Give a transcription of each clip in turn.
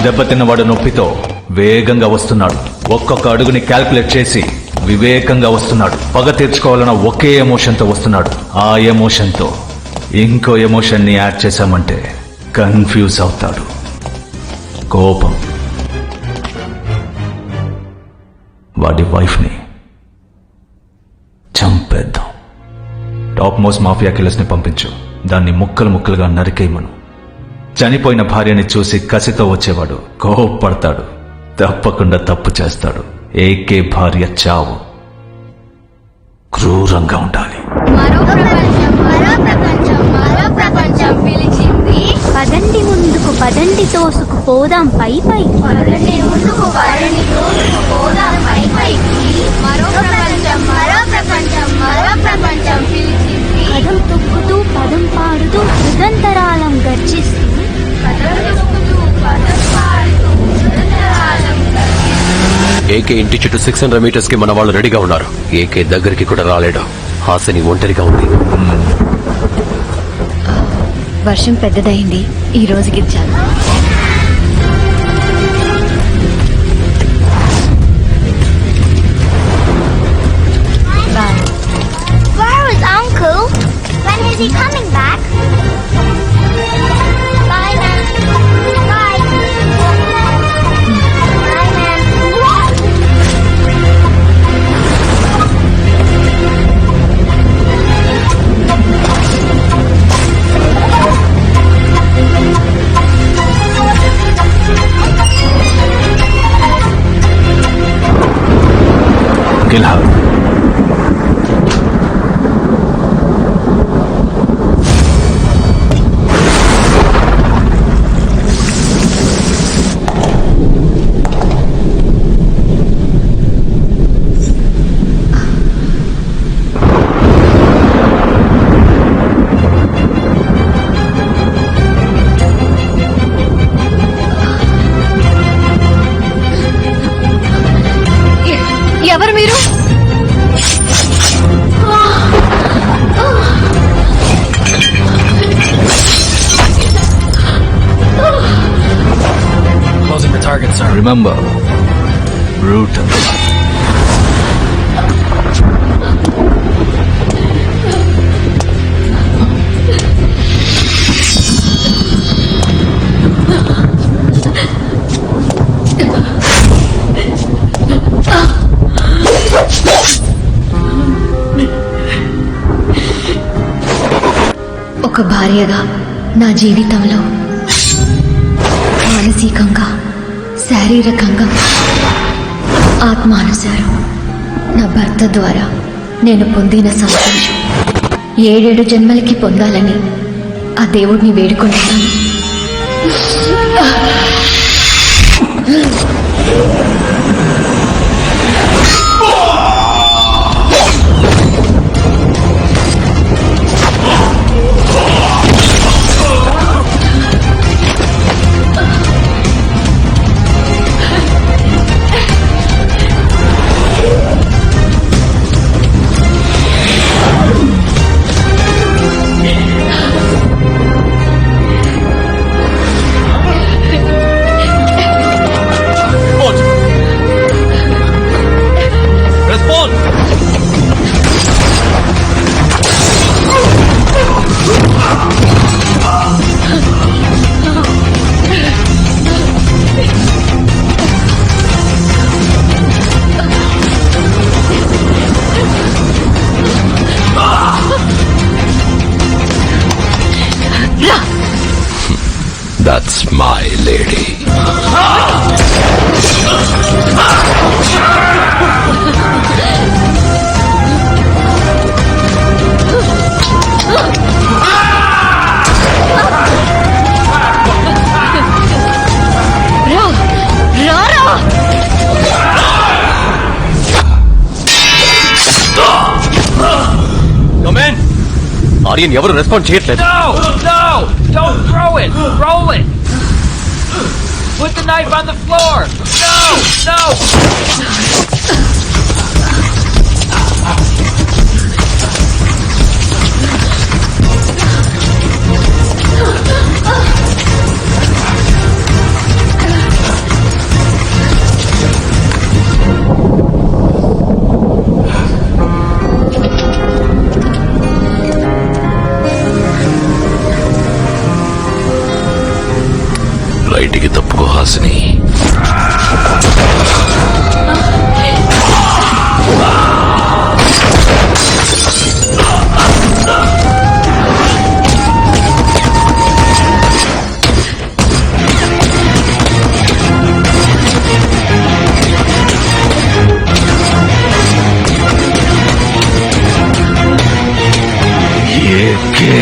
దెబ్బతిన్నవాడు నొప్పితో వేగంగా వస్తున్నాడు. ఒక్కొక్క అడుగుని క్యాల్కులేట్ చేసి వివేకంగా వస్తున్నాడు. పగ తీర్చుకోవాలన్న ఒకే ఎమోషన్తో వస్తున్నాడు. ఆ ఎమోషన్తో ఇంకో ఎమోషన్ని యాడ్ చేశామంటే కన్ఫ్యూజ్ అవుతాడు. కోపం. వాడి వైఫ్ని చంపేద్దాం. టాప్ మోస్ట్ మాఫియా కిల్లర్స్ని పంపించు. దాన్ని ముక్కలు ముక్కలుగా నరికేయమను. చనిపోయిన భార్యని చూసి కసితో వచ్చేవాడు కోపడతాడు. తప్పకుండా తప్పు చేస్తాడు. ఏకే భార్య చావు క్రూరంగా ఉండాలి. పదండి ముందుకు, పదండి తోసుకు పోదాం పై పై. పదం తొక్కుతూ పదం పాడుతూ నిరంతరాలం గర్జిస్తూ ఏకే ఇంటి చుట్టూ 600 మీటర్స్ కి మన వాళ్ళు రెడీగా ఉన్నారు. ఏకే దగ్గరికి కూడా రాలేడు. హాసిని ఒంటరిగా ఉంది. వర్షం పెద్దదైంది. ఈ రోజుకి చాలు. Where is Uncle? When is he coming back? Bye, Ma'am. Bye. Bye, Ma'am. Kill her. ఎవరు మీరు? Closing the target, sir. Remember, brutal. ఒక భార్యగా నా జీవితంలో మానసికంగా, శారీరకంగా, ఆత్మానుసారం నా భర్త ద్వారా నేను పొందిన సంతోషం 7 జన్మలకి పొందాలని ఆ దేవుడిని వేడుకుంటున్నాను. That's my lady. Come in. Aryan ఎవరు రెస్పాండ్ చేయట్లేదు. No! Don't throw it! Roll it! Put the knife on the floor! No! బయటికి తప్పుకో హాసిని. ఏకే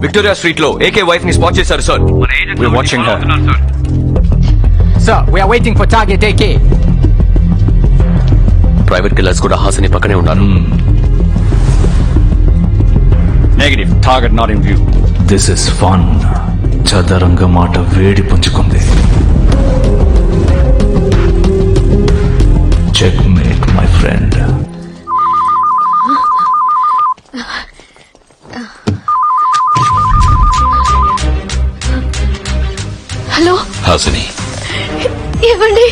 విక్టోరియా స్ట్రీట్ లో ఏకే వైఫ్ ని స్పాట్ చేశారు sir. We're watching her. Sir, we are waiting for target AK. Private killers కూడా హాసిని పక్కనే ఉన్నారు. Negative. Target not in view. This is fun. చదరంగ మాట వేడి పుంజుకుంది. Checkmate my friend. Hello Hasini, ఏవండి,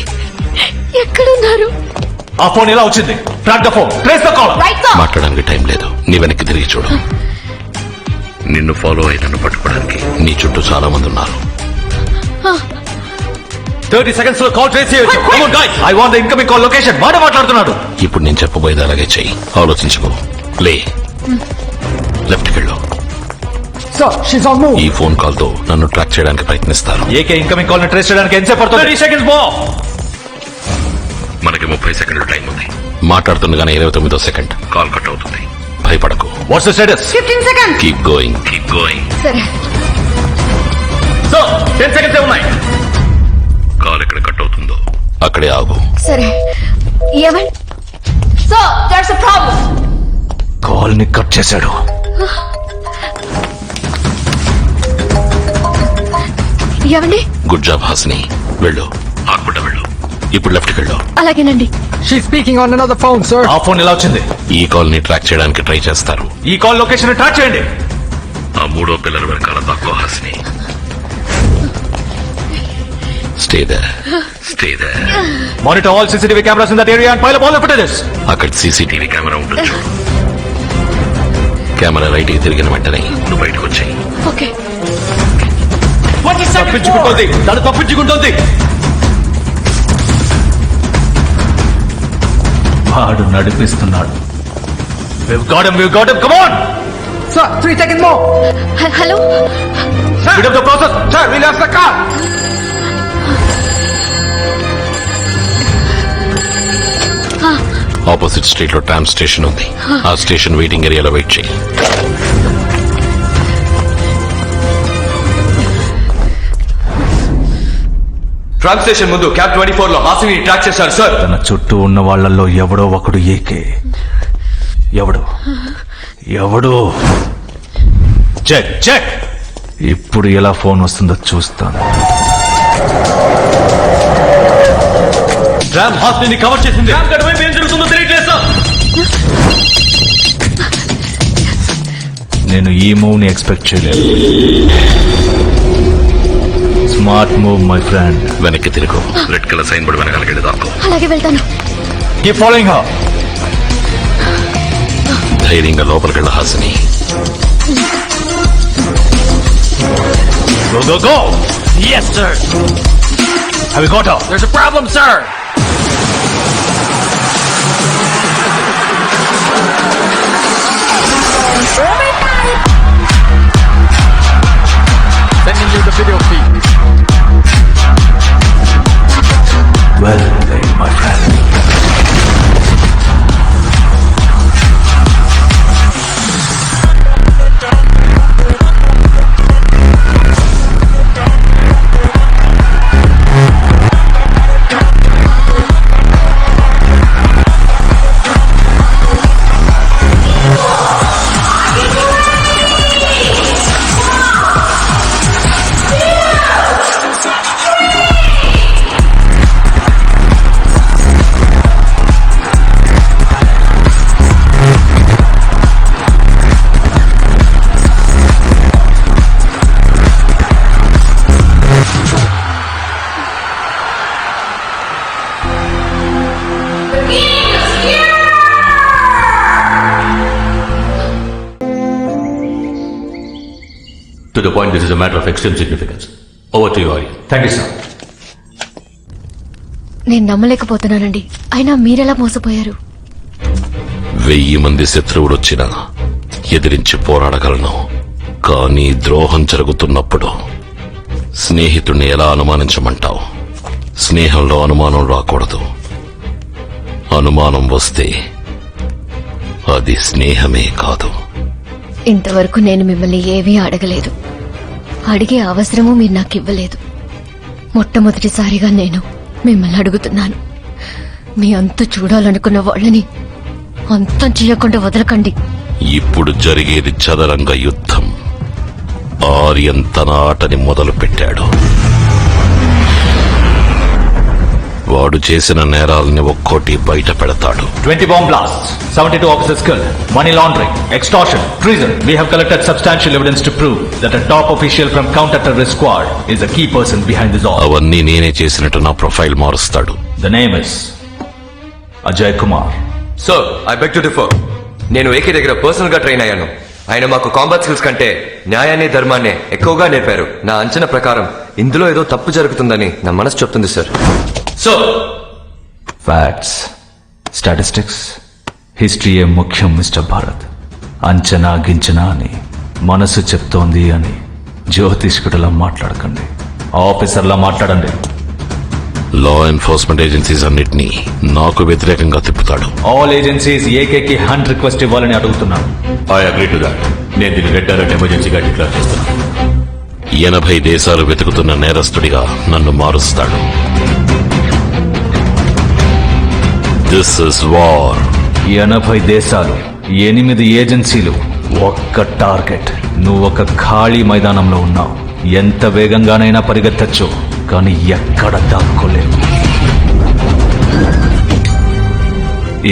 ఎక్కడున్నారు? ఆ ఫోన్ ఎలా వచ్చింది? Track the phone, trace the call. మాట్లాడడానికి టైం లేదు. నీ వెనక్కి తిరిగి చూడు. నిన్ను ఫాలో అయి నన్ను పట్టుకోవడానికి నీ చుట్టూ చాలా మంది ఉన్నారు. 30 seconds లో కాల్ ట్రేస్ చేయొచ్చు. Come on guys, I want the incoming call location. మాట్లాడుతున్నాడు. ఇప్పుడు నేను చెప్పబోయేది అలాగే చెయ్యి. ఆలోచించుకో. లే, లెఫ్ట్కి వెళ్ళు. Sir, she's on move. ఈ ఫోన్ కాల్ తో నన్ను ట్రాక్ చేయడానికి ప్రయత్నిస్తారు. ఏకే ఇన్కమింగ్ కాల్ ని ట్రేస్ చేయడానికి ఎంతసేపు పడుతుంది? 30 seconds more. మనకి 30 సెకండ్ల టైం ఉంది. మాట్లాడుతుండగానే 29వ సెకండ్ కాల్ కట్ అవుతుంది. భయపడకు. What's the status? 15 seconds. Keep going, keep going. సరే. So, 10 seconds ఉన్నాయి. కాల్ ఎక్కడ కట్ అవుతుందో అక్కడే ఆగు. సరే. ఏవండి? So, there's a problem. Call ని కట్ చేశాడు. ఏవండి? Good job Hasini. వెళ్ళు, ఆకుండా వెళ్ళు. ఇప్పుడు లెఫ్ట్కి వెళ్ళు. అలాగేనండి. She's speaking on another phone, sir. ఆ ఫోన్ ఎలా వచ్చింది? ఈ కాల్ ని ట్రాక్ చేయడానికి ట్రై చేస్తారు. ఈ కాల్ లొకేషన్ ట్రాక్ చేయండి. ఆ మూడో పిల్లర్ వెనకాల తక్కువ Hasini. Stay there, stay there. Monitor all CCTV cameras in that area and pile up all the footages. అక్కడ సీసీటీవీ కెమెరా ఉంటుంది. కెమెరా రైట్కి తిరిగిన వెంటనే నువ్వు బయటకు వచ్చాయి. ఓకే. తప్పించుకుంటోంది, తను తప్పించుకుంటోంది. వాడు నడిపిస్తున్నాడు. We've got him, come on! Sir, 3 seconds more. Hello. Speed up the process. Sir, we lost the car. Opposite street లో ట్రామ్ స్టేషన్ ఉంది. ఆ స్టేషన్ వెయిటింగ్ ఏరియాలో వెయిట్ చేయి. ట్రామ్ స్టేషన్ ముందు క్యాబ్ 24 లో హాసిని ట్రాక్ చేశారు సార్. తన చుట్టూ ఉన్న వాళ్ళల్లో ఎవడో ఒకడు ఏకే. ఎవడు? Check check. ఇప్పుడు ఎలా ఫోన్ వస్తుందో చూస్తాను. ట్రామ్ హాస్పిటల్ కవర్ చేసింది. ఏం జరుగుతుందో తెలియట్లేదు సార్. నేను ఈ మూవ్ ని ఎక్స్పెక్ట్ చేయలేదు. Smart move my friend. వెనక్కి తిరుగు. రెడ్ కలర్ సైన్ బోర్డు వెనకాలకి వెళ్ళి దాక్కో. అలాగే వెళ్తాను. Keep following her. ధైర్యంగా లోపలికి వెళ్ళ Hasini. Go, go, go! Yes, sir! Have you got her? There's a problem, sir. Sending you the video feed. Well played, my friend. To the point, this is a matter of extreme significance. Over to you, Arya. Thank you sir. నేను నమ్మలేకపోతున్నానండి. అయినా మీరెలా మోసపోయారు? 1000 మంది శత్రువులొచ్చినా ఎదిరించి పోరాడగలను. కానీ ద్రోహం జరుగుతున్నప్పుడు స్నేహితుణ్ణి ఎలా అనుమానించమంటావు? స్నేహంలో అనుమానం రాకూడదు. అనుమానం వస్తే అది స్నేహమే కాదు. ఇంతవరకు నేను మిమ్మల్ని ఏమీ అడగలేదు. అడిగే అవసరము మీరు నాకు ఇవ్వలేదు. మొట్టమొదటిసారిగా నేను మిమ్మల్ని అడుగుతున్నాను. మీ అంతు చూడాలనుకున్న వాళ్ళని అంతం చేయకుండా వదలకండి. ఇప్పుడు జరిగేది చదరంగ యుద్ధం. ఆర్యన్ తన ఆటని మొదలు పెట్టాడు. వాడు చేసిన నేరాలని ఒక్కోటి బయట పెడతాడు. 20 bomb blasts, 72 officers killed, money laundering, extortion, treason. We have collected substantial evidence to prove that a top official from counter-terrorist squad is a key person behind this all. అవన్నీ నేనే చేసినట్టు నా ప్రొఫైల్ మారుస్తాడు. The name is Ajay Kumar. Sir, I beg to differ. నేను AK దగ్గర personal గా train అయ్యాను. ఆయన మాకు కాంబాట్ స్కిల్స్ కంటే న్యాయాన్ని ధర్మాన్ని ఎక్కువగా నేర్పారు. నా అంచనా ప్రకారం ఇందులో ఏదో తప్పు జరుగుతుందని నా మనసు చెప్తుంది సార్. సో ఫ్యాక్ట్స్, స్టాటిస్టిక్స్, హిస్టరీయే ముఖ్యం మిస్టర్ భారత్. అంచనా గించనా అని మనసు చెప్తోంది అని జ్యోతిష్కుడిలా మాట్లాడకండి. ఆఫీసర్లా మాట్లాడండి. లా ఎన్ఫోర్స్మెంట్ ఏజెన్సీస్ అన్నిటినీ నాకు వ్యతిరేకంగా తిప్పుతాడు. ఆల్ ఏజెన్సీస్ ఏకేకి హ్యాండ్ రిక్వెస్ట్ ఇవ్వాలని అడుగుతున్నాను. I agree to that. నేను దీన్ని రెడ్ అలర్ట్ ఎమర్జెన్సీగా డిక్లేర్ చేస్తున్నాను. 80 దేశాలు వెతుకుతున్న నేరస్తుడిగా నన్ను మారుస్తాడు. This is war. 80 దేశాలు, 8 ఏజెన్సీలు, ఒక్క టార్గెట్. నువ్వు ఒక ఖాళీ మైదానంలో ఉన్నావు. ఎంత వేగంగానైనా పరిగెత్తచ్చు, కానీ ఎక్కడ దాక్కోలేవు.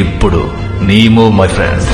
ఇప్పుడు నీ మూవ్ మై ఫ్రెండ్.